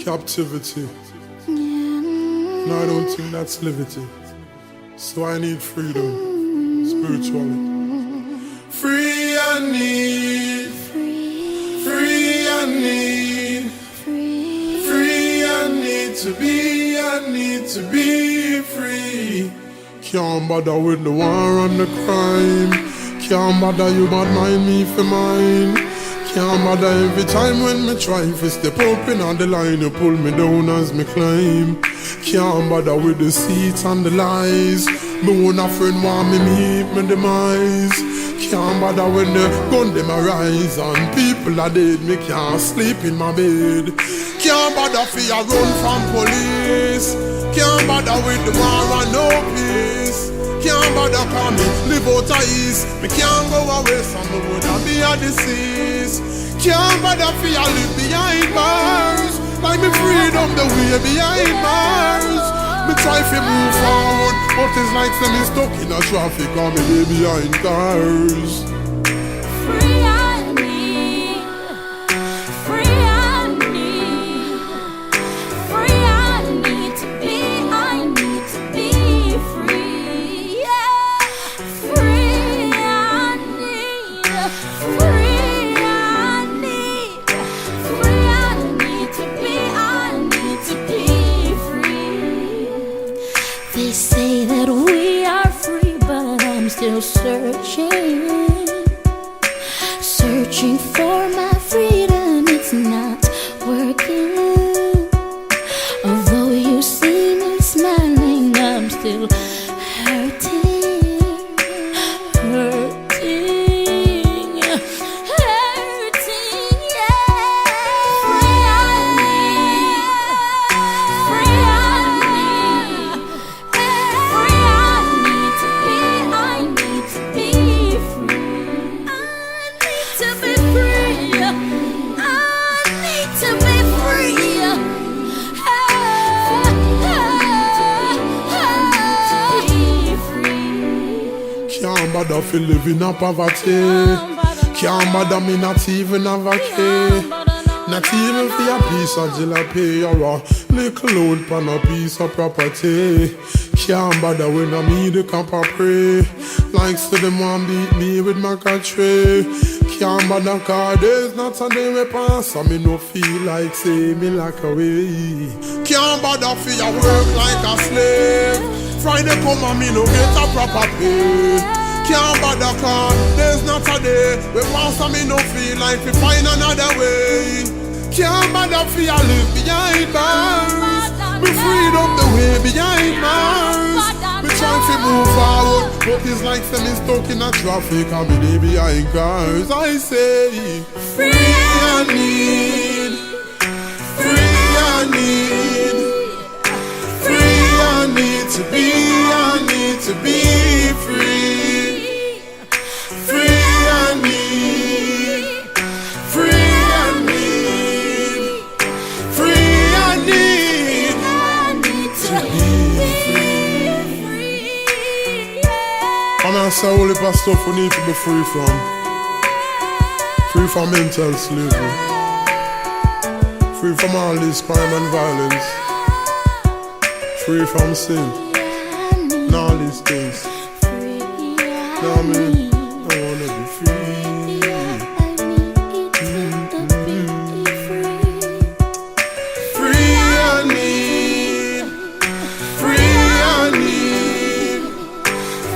captivity. No, I don't think that's liberty. So I need freedom, spiritually. Free I need, free I need, free I need to be, I need to be free. Can't bother with the war and the crime. Can't bother you but mind me for mine. Can't bother every time when me try to step up in on the line. You pull me down as me climb. Can't bother with the seats and the lies. Me own a friend want me meet me demise. Can't bother when the gun them arise and people are dead. Me can't sleep in my bed. Can't bother for ya run from police. Can't bother with the war and no peace. Can't bother call me live out of east. Me can't go away from the wood and be a disease. Can't bother for ya live behind bars. Like me freedom the way behind bars. Me try to move forward, but it's like say me stuck in a traffic or me lay behind cars. Free I need, free I need, free I need to be, I need to be free, yeah. Free I need, free I need, free I need to be, I need to be free. They say that we are free, but I'm still searching for my freedom. It's not working. Although you see me smiling, I'm still hurting, hurting, hurting, yeah. Free I need, free I need, free I need to be, I need to be free. I need to be free. I need to be free. Can't bother for living in poverty. Can't bother me not even have a key. Not even for a piece of jalapeno or a little load pan a piece of property. Can't bother when I me the camp a pray. Like so them want beat me with my country. Can't bother cause there's not a day we pass and me no feel like say me like away. Can't bother for your work like a slave. Friday come and me no get a proper pay. Can't bother cause there's not a day we pass and me no feel like we find another way. Can't bother for you live behind bars. Me freedom the way behind bars. Me try to move forward, but it's like say me stuck in a traffic and me dey behind cars. I say free I need, free I need, free I need to be, I need to be free. Free I need, free I need, free I need to be free. And I say all the stuff we need to be free from. Free from mental slavery. Free from all this crime and violence. Free from sin. And all these things. Know what I mean? I wanna be free. Free I need, free I need,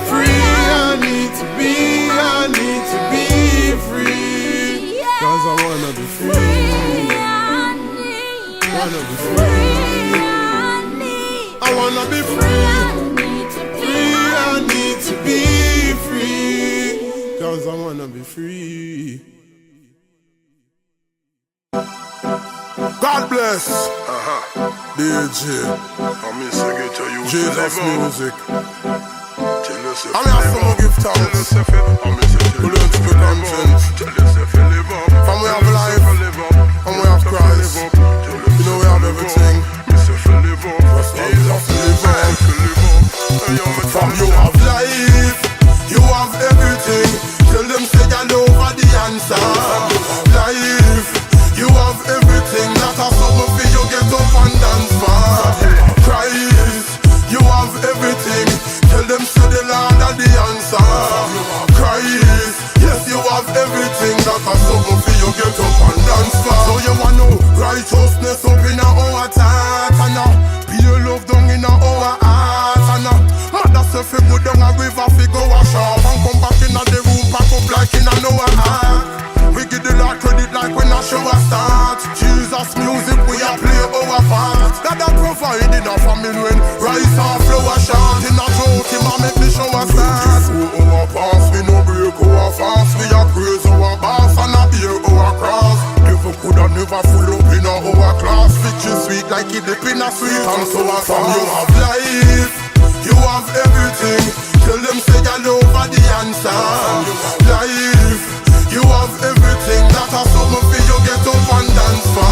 free I need to be, I need to be free. Cause I wanna be free. Wanna be free. I wanna be free. Free I need to be free. Cause I wanna be free. God bless. DJ Jesus Music. I'm here to give thanks. We don't speak conscience. From we have life, and we have Christ. You know we have everything. From you have life, you have everything. Tell them say you over the answer. Life, you have everything. Not a summer for you get up like it dip in a sweet. And so I from you have life, you have everything. Tell them say you over the answer. Life, you have everything. That has something for you get up and dance for.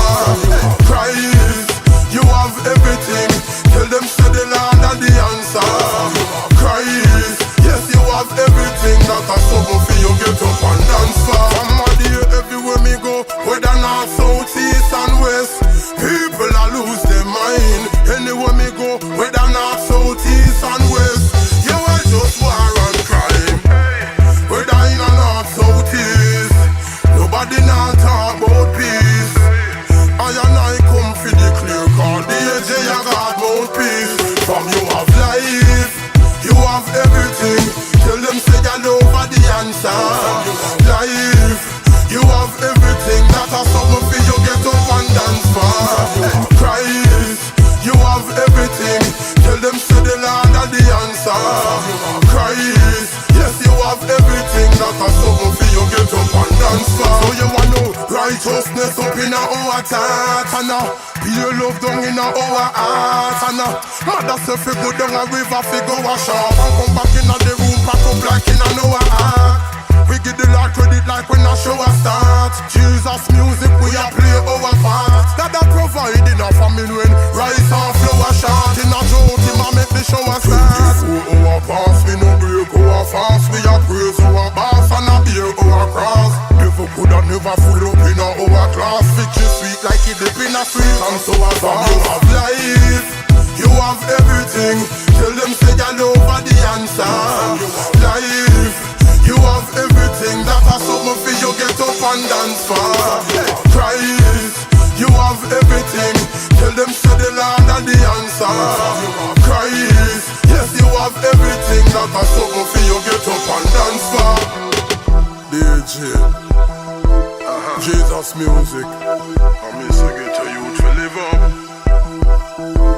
Christ, you have everything. Tell them say the Lord and the answer. Christ, yes you have everything. That has something for you get up and dance for. From my day everywhere me go, whether north, south, east and west, people a lose their mind. Anywhere me go, whether north, south, east and west, you are just war and crime. Whether in a north, south, east, nobody now talk about peace. I and I come for the clear call, the AJ I got mouthpiece. From you have life, you have everything. Tell them say you over the answer. Life, you have everything. That has something for you get up and dance for. Christ, you have everything. Tell them say the Lord and the answer. Christ, yes you have everything. That has something for you get up and dance for. So you want no righteousness up in our heart, and pure love down in our heart, and mother say fi go down a river fi go wash off, and come back in the room pack up like in our heart. We give the Lord credit like when a show a start. Jesus music we a play our part. That a providing a famine when rice and flour short. In a drought him a make the show a start. 24 hour pass we no break our fast. We a praise our boss and a bear our cross. Devil coulda never full up in our class. Victory sweet like it dip in a sweet. And so as long you have life, you have everything. Tell them say you over the answer. Life, you have everything. That has something for you get up and dance for. Christ, you have everything. Tell them say the Lord and the answer. Christ, yes you have everything. That has something for you get up and dance for. DJ, Jesus music. I miss a get to you to live up.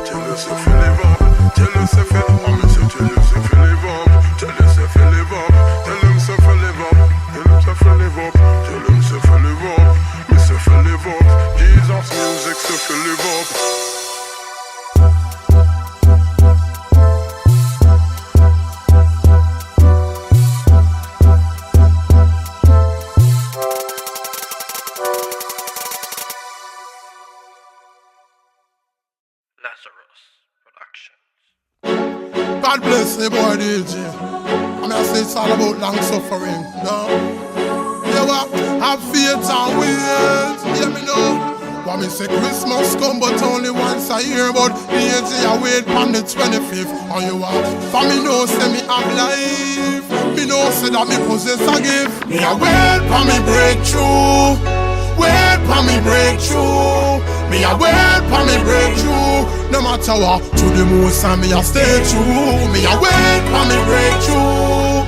Tell us if you live up. Tell us if you live up. I miss a tell us if you live up. Tell us if you live up. Tell them if you live up. Tell them if you live up. Tell them if you live up. Miss if you live up. Jesus music if you live up. God bless the boy DJ. I mean I say it's all about long suffering. No, you what? Have faith and wait. Hear me now. What me say Christmas come but only once a year. But DJ I wait on the 25th. And you what? For me know say me have life. Me know say that me possess a gift. Me a wait for me breakthrough. Wait for me breakthrough. Me a wait for me breakthrough. No matter what, to the most and me a stay true. Me a wait for me breakthrough.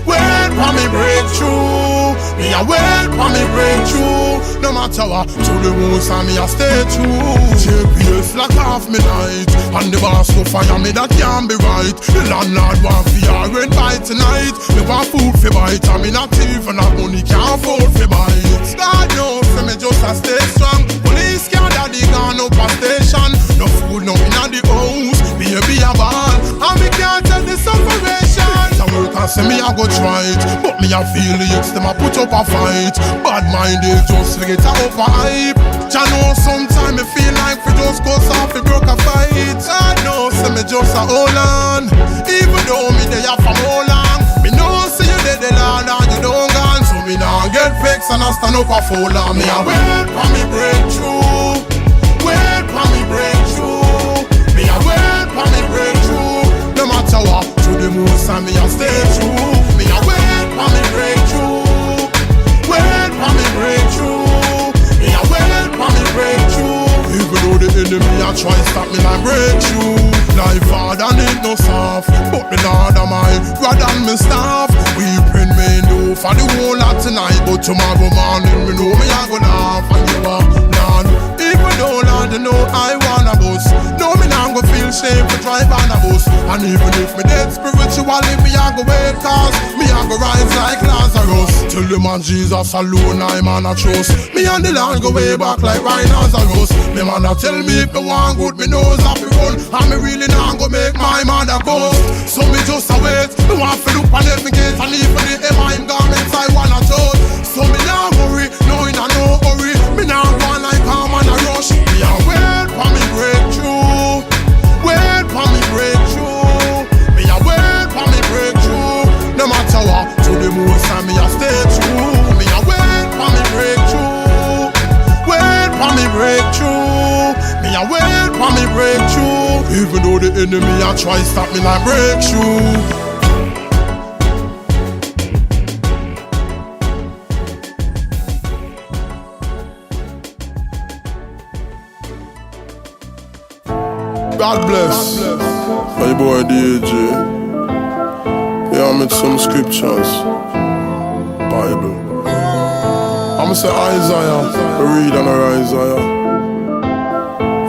Wait for me breakthrough. Me a wait for me breakthrough. No matter what, to the most and me a stay true. JPS lock off me light, and the boss go fire me that can't be right. The landlord want for your rent by tonight. Me want food for bite, and me not even have money can't afford for bite. God knows me just a stay strong. Police can't daddy gone up a station. No food, no in the house. Baby a ball, and me can't take the separation. Some work and say me a go try it, but me a feel the youths them a put up a fight. Bad minded just forget a up a hype. Ya know sometime me feel like we just go soft, we broke a fight. I know say me just a hold on, even though me they have from all long. Me know say you dead the Lord and you don't gone, so me nah get vexed and I stand up a fall on. Me a wait for me breakthrough. Wait for me breakthrough. Me a wait for me breakthrough. No matter what, to the most and me a stay true. Me a wait for me breakthrough. Wait for me breakthrough. Me a wait for me breakthrough. Even though the enemy a try stop me like breakthrough. Life hard and it no soft, but the Lord of mine rather than me staff. We bring me do for the whole lot tonight, but tomorrow morning me know me a go laugh. And you are Lord, even though Lord you know I wanna bus. No me nah go feel shame to drive on a bus. I And even if me dead spiritually, me a go wait, cause me a go rise like Lazarus. Till the man Jesus alone, I man a trust. Me and the Lord go way back like rhinoceros. Me man a tell me if me want good, me nose off the run. And me really not go make my mother go. So me just a wait, me want to look on every gate. And even the him garments I wanna tote. So me now worry, no in a no hurry. Me now go on like a man a rush. Me a wait for me breakthrough. Wait for me breakthrough. Me a wait for me breakthrough. No matter what, to the most time me a stay true. Me a wait for me breakthrough. Wait for me breakthrough. Me a wait for me breakthrough. Even though the enemy a try stop me like breakthrough. God bless. My boy DJ. Yeah, I made some scriptures. Bible. I'ma say Isaiah. Read and Isaiah.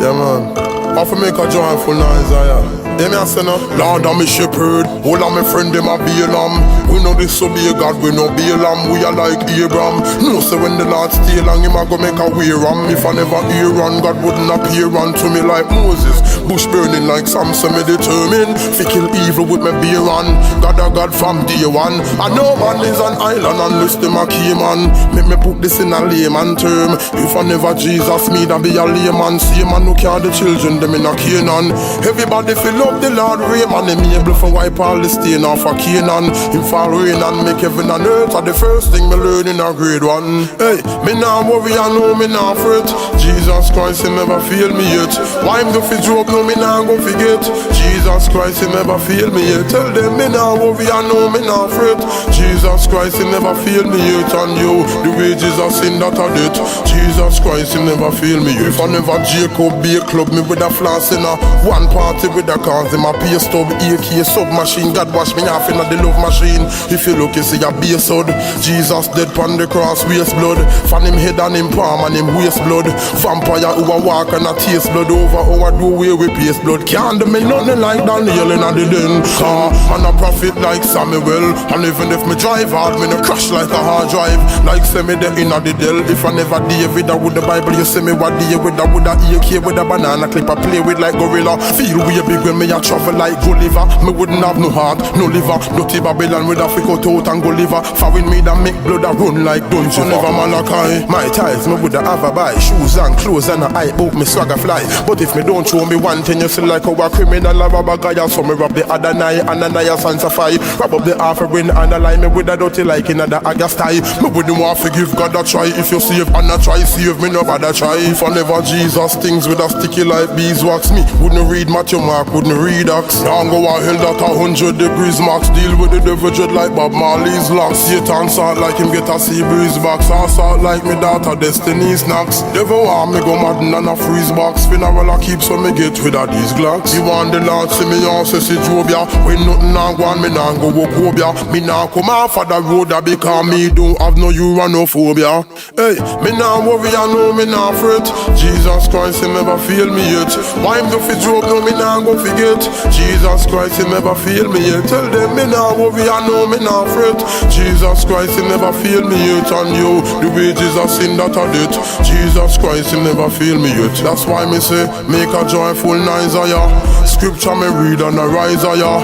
Yeah, man. I have to make a joyful Isaiah. Yeah, me a say no. Lord, I'm a shepherd. All of my friend them a Balaam. We know this so be a God, we know Balaam. We are like Abraham. No, so when the Lord stay long, him a go make a way ram. If I never hear on, God wouldn't appear unto me like Moses. Bush burning like Samson, me determined. Fi kill evil with me beer on. God a God from day one. I know man is an island unless them a key man. Make me put this in a layman term. If I never Jesus, me that be a layman. See man who carry the children, them in a Canaan. Everybody feel up the Lord rain, man. Him able for wipe all the stain off a Canaan. Him fall rain and make heaven and earth. Are the first thing me learn in a grade 1. Hey, me nah worry, I know me nah fret. Jesus Christ, he never fail me yet. Why him go fi joke, no me nah go forget. Jesus Christ, he never fail me yet. Tell them me nah worry, I know me nah fret. Jesus Christ, he never fail me yet. And you, the wages of sin that are debt. Jesus Christ, he never fail me yet. If I never Jacob be a club, me with a flask in a one party with a cause in my peer stub, AK submachine. God wash me off in a the love machine. If you look, you see a base hood. Jesus dead pon the cross, waste blood. Fan him head and him palm and him waste blood. Vampire who a walk and a taste blood over our doorway we paste blood. Can't do me nothing like Daniel in a the den. And a prophet like Samuel. And even if me drive hard, me no crash like a hard drive. Like say me the in a the del. If I never David, I would the Bible. You see me what day with, I would a AK with a banana clip. I play with like gorilla. Feel way big when me a travel like Gulliver. Me wouldn't have no heart, no liver. Dirty Babylon with a freak out and go liver. Found me that make blood a run like dungeon. Never Malachi. My ties, me woulda have a buy. Shoes and clothes and a eye book, me swagger fly. But if me don't show me one thing, you see like how a criminal a rob a guy. So me rob the Adonai, Ananias and Sapphire. Rob up the offering and a lie me with a dirty like in a the August tie. Me wouldn't want to give God a try. If you save and a try, save me no bother try. If I never Jesus things with a sticky like beeswax, me wouldn't read Matthew Mark, wouldn't read Acts. Now go a hell that 100 degrees max. Deal with the devil dread like Bob Marley's locks. Satan salt like him get a sea breeze box. I salt like me daughter Destiny snacks. Devil want me go mad and a freeze box. Funeral I keep so me get rid of these glocks. You want the Lord see me on say see Jobia. When nothing now go on me now go Wokobia. Me now come off of the road that because me don't have no uranophobia. Hey, me now worry I know me now fret. Jesus Christ he never fail me yet. Why him do fi joke no me now go forget. Jesus Christ he never fail me yet. Tell them me now worry I know me now fret. Jesus Christ he never fail me yet. And you, the wages of sin that are debt. Jesus Christ he never fail me yet. That's why me say make a joyful Isaiah. Scripture me read and a Isaiah.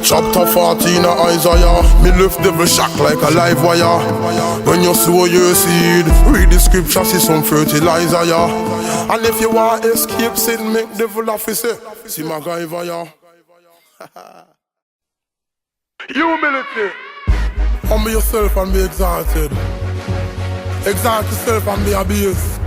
Chapter 14 of Isaiah. Me lift devil shock like a live wire. When you sow your seed, read the scripture, see some fertilizer, yeah. And if you want escape sin, make devil officer. See my guy via. Humility. Humble yourself and be exalted. Exalt yourself and be abused.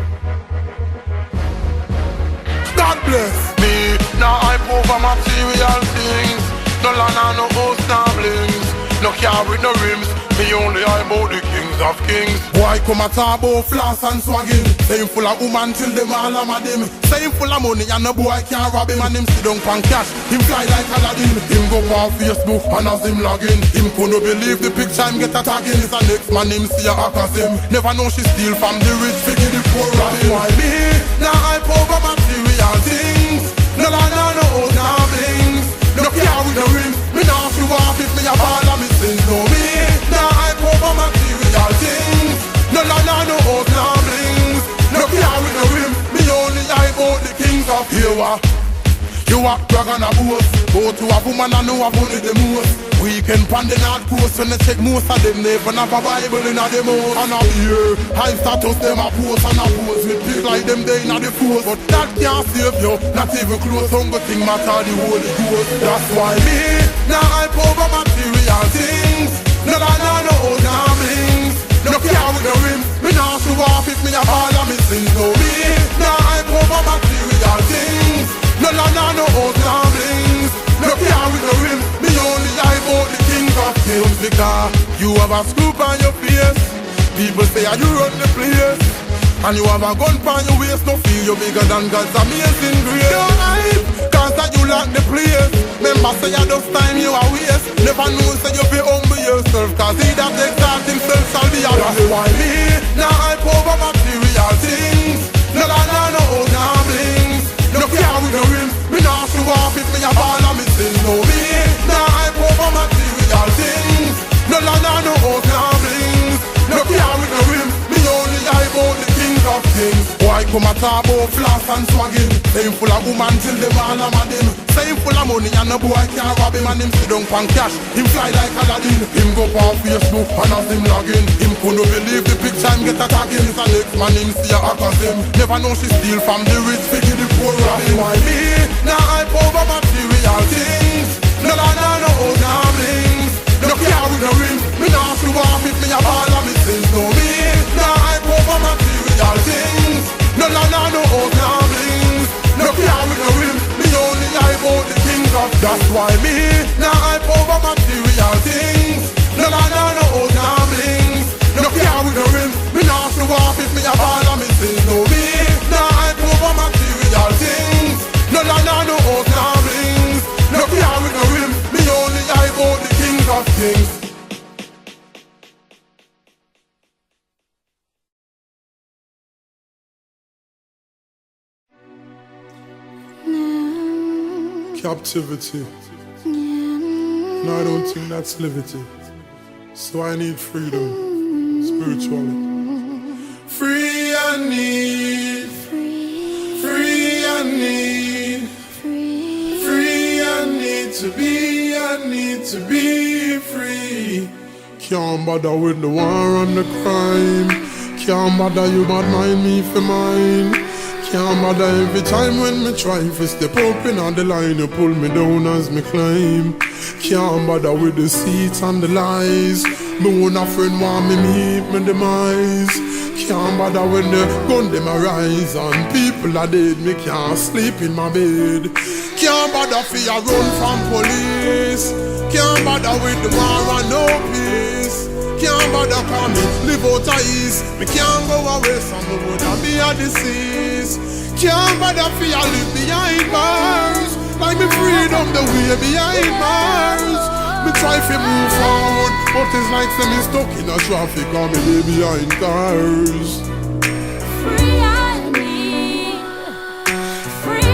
God bless me. Now I over material things. No land and no host, no blings. No car with no rims. Me only I about the kings of kings. Boy come a talk about floss and swagging. Say him full of woman till them all am a dim. Say him full of money and no boy can't rob him. And him sit down pan cash. Him fly like Aladdin. Him go on Facebook and as him login. Him couldn't believe the picture him get a tagging. It's a next man him see a hack as him. Never know she steal from the rich figure the poor robbing. Why me? Now I over material things. No land no house, no blings. No car with You a brag and a boast. Go to a woman and know I've only the most. Weekend pan the North Coast. When they check most of them, they even have a Bible in a the most. And up here, high status them a post and a pose. With pigs like them they in a the force. But that can't save you, not even close. Hunger thing matter the Holy Ghost. That's why me, now I over material things. No, no old gamblings. No care with the rim. Me now show off if me a ball of me sins. So me, now I over material things. No old gamblings. No care with the rim. Me only eye about the king of kings. Because you have a scoop on your face. People say you run the place. And you have a gun on your waist. No feel you bigger than God's amazing grace. Don't hype, cause that you lock the place. Remember say you just time you are waste. Never know say you be humble yourself. Cause he that exalt himself shall be a that's why me, now I over material things. No old gamblings. No care with the rim. Me now show off if me a ball of me sin. No me, now I over material things. No old gamblings. No care with the rim. Me only eye about the king of kings. Why come a talk about floss and swagging? Same full of woman till them all am a them. Same full of money and no boy can't rob him. And him sit down pan cash. Him fly like Aladdin. Him go on Facebook and as him login. Him couldn't believe the picture him get attacking. It's a next man him see a hack as him. Never know she steal from the rich figure the poor robbing. Why me? Now I over material things. No old gamblings. No care with the ring. Me now show off if me a ball of me sins. No me. Now I over material things. No old gamblings. No care with the rim. Me only eye about the king of. That's why me. Now I over material things. No old gamblings. No care with the rim. Me now show off if me a ball of me sins. No me. Now I over material things. No old gamblings. No care with the rim. Me only eye about the king of kings. Captivity. No, I don't think that's liberty. So I need freedom, spiritually. Free I need. Free I need. Free I need to be. I need to be free. Can't bother with the war and the crime. Can't bother you but mind me for mine. Can't bother every time when me try to step up in on the line. You pull me down as me climb. Can't bother with the seats and the lies. Me one a friend want me meet me demise. Can't bother when the gun them arise and people are dead. Me can't sleep in my bed. Can't bother for you run from police. Can't bother with the war and no peace. Can't bother call me live out of east. Me can't go away from the wood and be a disease. Can't bother for you live behind bars. Like me freedom the way behind bars. Me try to move forward, but it's like say me stuck in a traffic and me lay behind cars. Free I need. Free I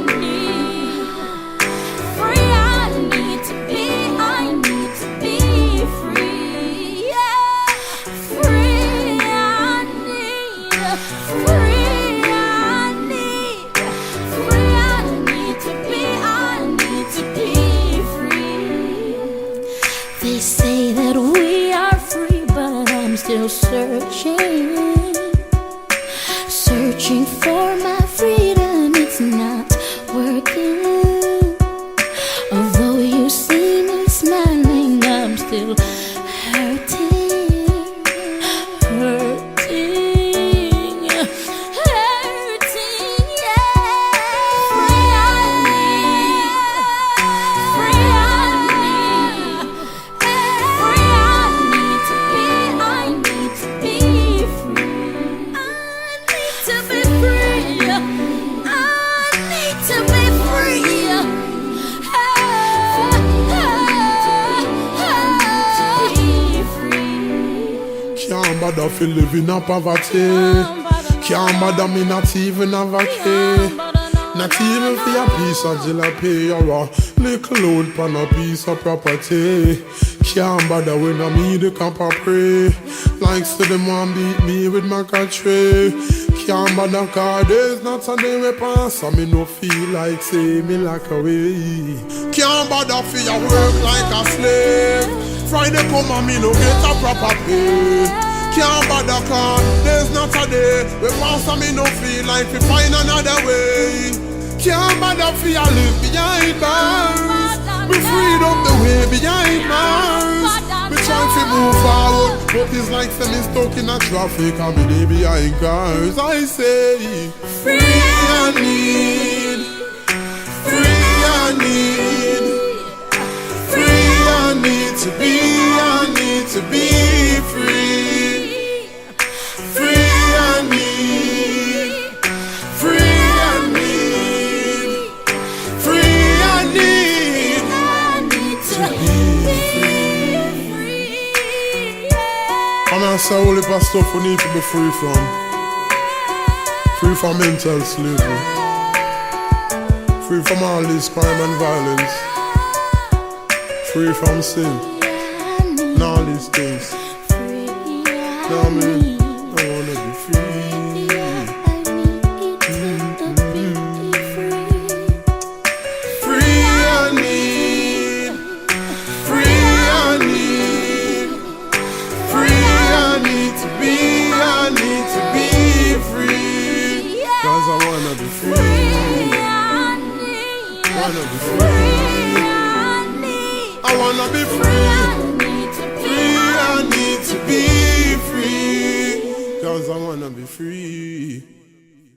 need. Free I need to be. I need to be free. Yeah. Free I need. Free I need. Free I need to be. I need to be free. They say that we are free, but I'm still searching. Searching for my freedom, it's not working. Although you see me smiling, I'm still hurting. Hurting, yeah. Free I need. Free I need. Free I need to be. I need to be free. I need to be free. I need to be free. Can't bother fi live in a poverty. Can't bother me not even have a key. Not even for a piece of jalapeno or a little load pan a piece of property. Can't bother when I me the camp a pray. Like say them want beat me with my country. Can't bother car days not a day we pass, and me no feel like say me like away. Can't bother for your work like a slave. Friday come and me no get a proper pay. Can't bother car days not a day we pass, and me no feel like we find another way. Can't bother for your live behind bars. Me freed up the way behind bars. Me trying to move forward, but it's like some stuck in a traffic and me dey behind cars. I say, free I need, free I need, free I need to be, I need to be free. Free I need, free I need, free I need to be free. And I say all the stuff we need to be free from. Free from mental slavery. Free from all this crime and violence. Free from sin. And all these things. Now I mean, I wanna be free. Free I need. Free I need. Free I need to be. I need to be free. Cause I wanna be free. Wanna be free. I wanna be free. Free I need to be free. Cause I wanna be free.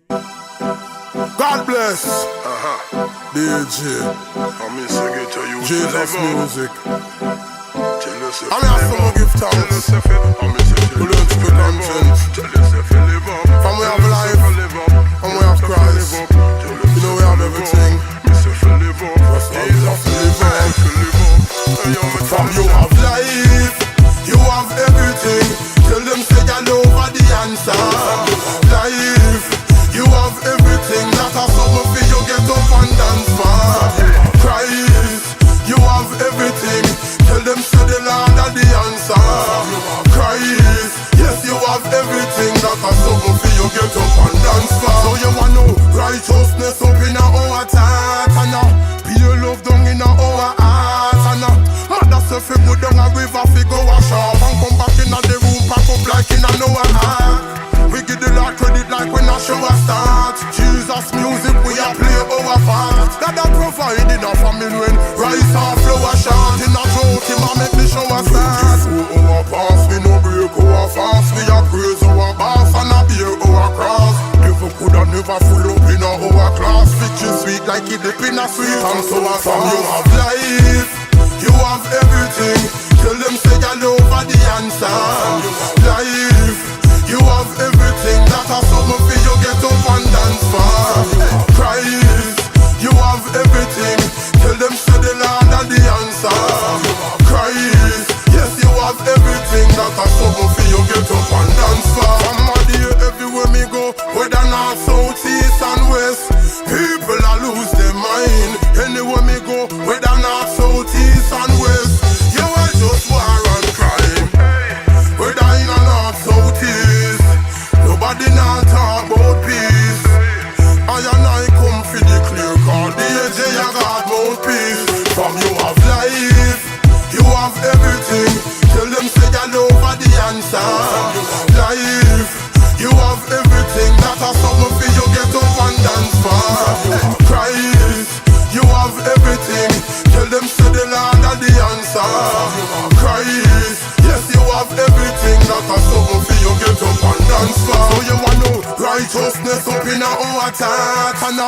God bless. DJ. Jesus music. I'm here to give thanks. We learn to be content. From we have life, and we have Christ. You know we have everything. Just have to live on. From you have life, you have everything. Tell them say you over the answer. Life, you have everything. That has something for you get up and dance for. Christ, you have everything. Tell them say the Lord are the answer. Christ, yes you have everything. That has something for you get up and dance for. So you want no righteousness up in our heart, and pure love down in our heart, and mother say fi go down a river fi go wash off and come back in the room pack up like in a our heart. We give the Lord credit like when a show a start. Jesus music we a play our part. That a provide in a family when rice and flour short in a drought him a make the show a start. We our past we no break our fast. We a praise our boss and a bear our cross. Devil coulda never full up in our class. Fiction sweet like it dip in a sweet and so a from you have life, you have everything. Tell them say you over the answer. Life, you have everything. That has something for you get up and dance for. Christ, you have everything. Tell them say the Lord are the answer. Christ, yes you have everything. That has something for you get up and dance for. Somebody everywhere me go, whether north, south, east and west, people a lose their mind. Anywhere me go, whether north, south, east and west, you are just war and crime. Whether in a north, south, east, nobody not talk about peace. I and I come for the clear card. The AJ I got mouthpiece. From you have life, you have everything. Tell them say you over the answer. Life, you have everything. That has something for you get up and dance for. Christ, you have everything. Tell them say the Lord are the answer. Christ, yes you have everything. That has something for you get up and dance for. So you want no righteousness up in our heart, and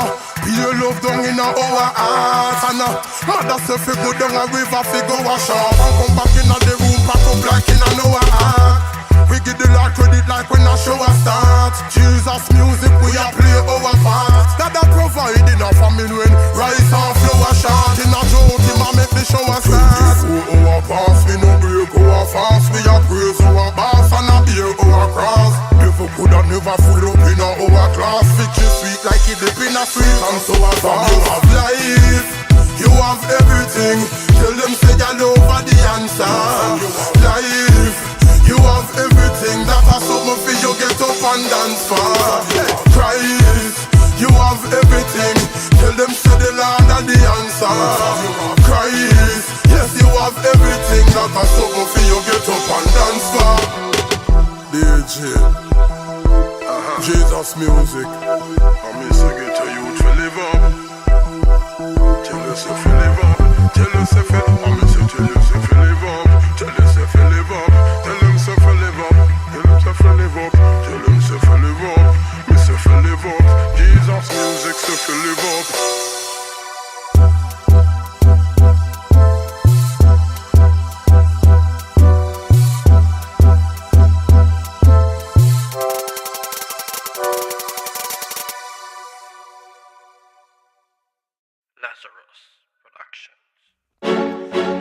pure love down in our heart, and mother say fi go down a river fi go wash off and come back in the room pack up like in our heart. We give the Lord credit like when a show a start. Jesus music we a play our part. That a provide in a family when rice and flour short in a drought him a make the show a start. Our past we no break our fast. We a praise our boss and a bear our cross. Devil coulda never full up in our class. Fiction sweet like it dip in a sweet and so a from you have life, you have everything. Tell them say you over the answer. Life, you have everything. That has something for you get up and dance for. a something for you get up and dance for. DJ Jesus music. I miss you get a youth to live up. Tell us if you live up. Tell us if you I miss you tell us if you live up. Tell us if you live up. Tell them if you live up. Tell them if you live up. Tell them if you live up. Miss if you live up. Jesus music if you live up.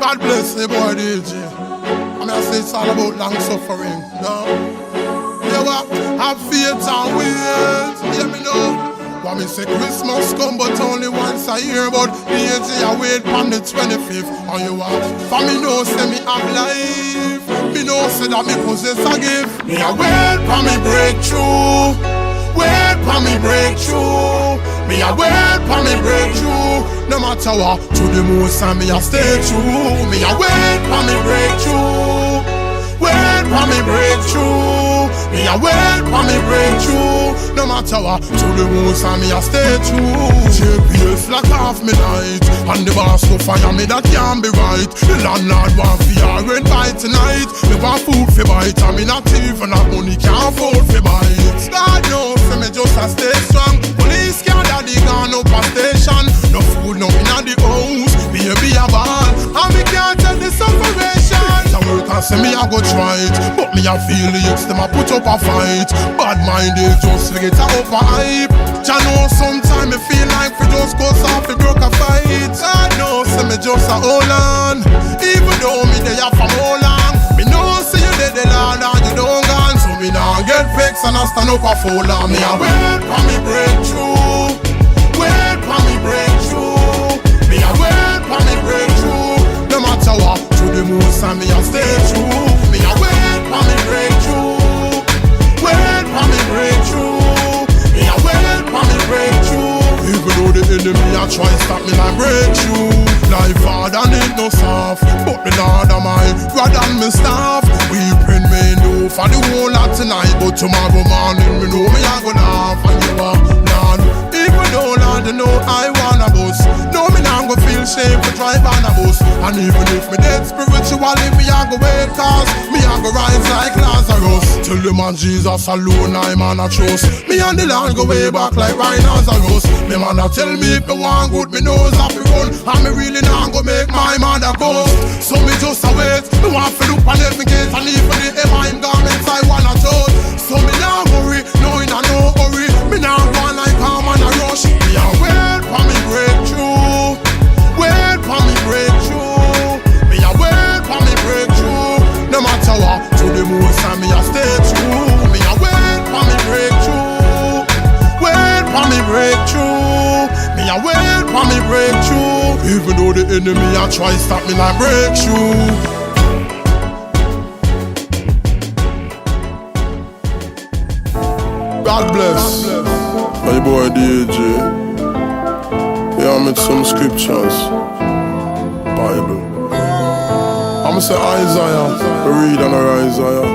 God bless the boy DJ. I mean I say it's all about long suffering, no? Yeah, what? Have faith and wait. Hear me now. What me say Christmas come but only once a year. But DJ I wait on the 25th. And you what? For me know say me have life. Me know say that me possess a gift. Me a wait for me breakthrough. Wait for me breakthrough. Me a wait for me breakthrough. No matter what, to the most and me a stay true. Me a wait for me breakthrough. Wait for me breakthrough. Me a wait for me breakthrough. No matter what, to the most and me a stay true. JPS lock off me night, and the boss go fire me that can't be right. The landlord want fi our rent by tonight. Me want food fi bite, and me not even have money can't afford fi buy it. God knows say me just a stay strong. Police can't daddy gone up a station. No food, no in the house. Baby a ball, and me can't take the separation. I work and say me a go try it, but me a feel the youths them a put up a fight. Bad minded just forget a up a hype. Ya know sometimes me feel like we just go soft we broke a fight. I know say me just a hold on, even though me they have from all long. Me know say you dead the Lord and you don't gone, so me nah get vexed and I stand up a fall on. Me a wait for me breakthrough. Wait for me breakthrough. Me a wait for me breakthrough. No matter what, to the most and me a stay true. Me a wait for me breakthrough. Wait for me breakthrough. Me a wait for me breakthrough. Even though the enemy a try stop me like breakthrough. Life hard and it no soft, but the Lord of mine rather than me staff. Weeping me know for the whole lot tonight, but tomorrow morning me know me a go laugh. And you are Lord, even though Lord you know I wanna bus. No me nah go feel shame for drive on a bus. And even if me dead spiritually me a go wait, cause me a go rise like Lazarus. Till the man Jesus alone I man a trust. Me and the Lord go way back like rhinoceros. Me man a tell me if me want good me knows have to run. And me really nah go make my mother go. So me just a wait. Me want to look on every gate and even the M.I.M. garments I wanna touch. So me nah worry, no in a no hurry. Me nah go like calm and a rush. Me a wait for me breakthrough. Wait for me breakthrough. Me a wait for me breakthrough. No matter what, to the most and me a stay true. Me a wait for me breakthrough. Wait for me breakthrough. Me a wait for me breakthrough. Even though the enemy a try stop me like breakthrough. God bless. My boy DJ. Yeah, I made some scriptures. Bible. I'ma say Isaiah. Read on Isaiah.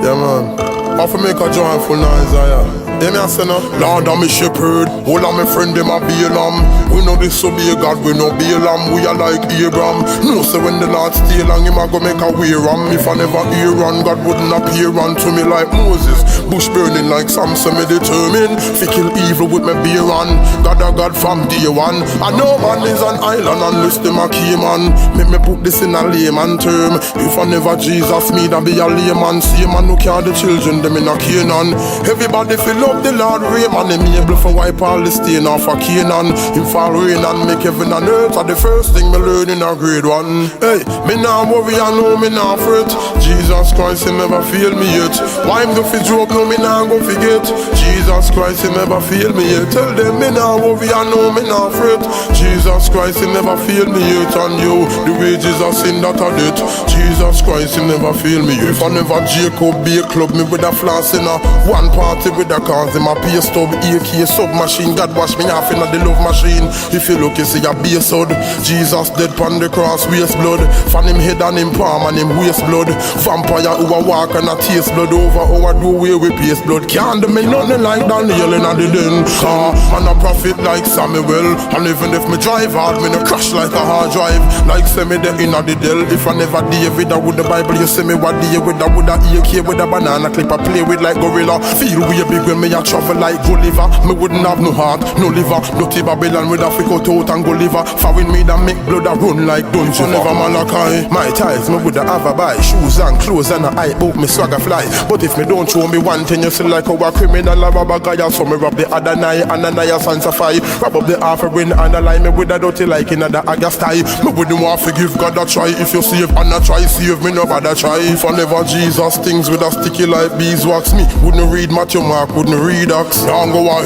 Yeah, man. I have to make a joyful Isaiah. Hear me I say no. Lord I'm a shepherd, all of my friend them a Balaam. We know disobey God, we know Balaam. We are like Abraham. No say when the Lord stay long, him a go make a way ram. If I never hear on, God wouldn't appear unto me like Moses. Bush burning like Samson, me determined to kill evil with my beer on. God a God from day one. I know man is an island unless them a Cayman. Make me put this in a layman term. If I never Jesus me, that be a layman. See man who care the children, them in a Canaan. Everybody feel up the Lord Raymond, him able for wipe all the stain off of Canaan. Him fall rain and make heaven and earth are the first thing me learn in a grade 1. Hey, me nah worry, I know me nah fret. Jesus Christ, he never fail me yet. Why him do fi joke, no me nah go forget. Jesus Christ, he never fail me yet. Tell them me nah worry, I know me nah fret. Jesus Christ, he never fail me yet. And you, the wages of sin that are debt. Jesus Christ, he never fail me yet. If I never Jacob be a club, me with a flask in a one party with a car. Them a pay stub, AK submachine. God wash me off in the love machine. If you look, you see a base hood. Jesus dead pon the cross, waste blood. Fan him head and him palm and him waste blood. Vampire who a walk and a taste blood over our do away with paste blood. Can't do me nothing like Daniel in the den. Man a prophet like Samuel. And even if me drive hard, me no crash like a hard drive. Like say me the inna the del. If I never David, I would the Bible. You say me what deal with, I would a AK with a banana clip. I play with like gorilla. Feel way big when me a travel like Gulliver. Me wouldn't have no heart, no liver. Dirty Babylon with a freak out and go liver. Found me that make blood a run like Dungeon. Never Malachi. My ties, me woulda have a buy shoes and clothes and a eye book me swagger fly. But if me don't show me one thing, you see like how a criminal a rob a guy. So me rob the other night and another sanctify. Rob up the offering and a lie me with a dirty like in the August tie. Me wouldn't want to give God a try. If you save and a try, save me no bother try. If I never Jesus things with a sticky like beeswax, me wouldn't read Matthew, Mark, wouldn't read Acts. Now go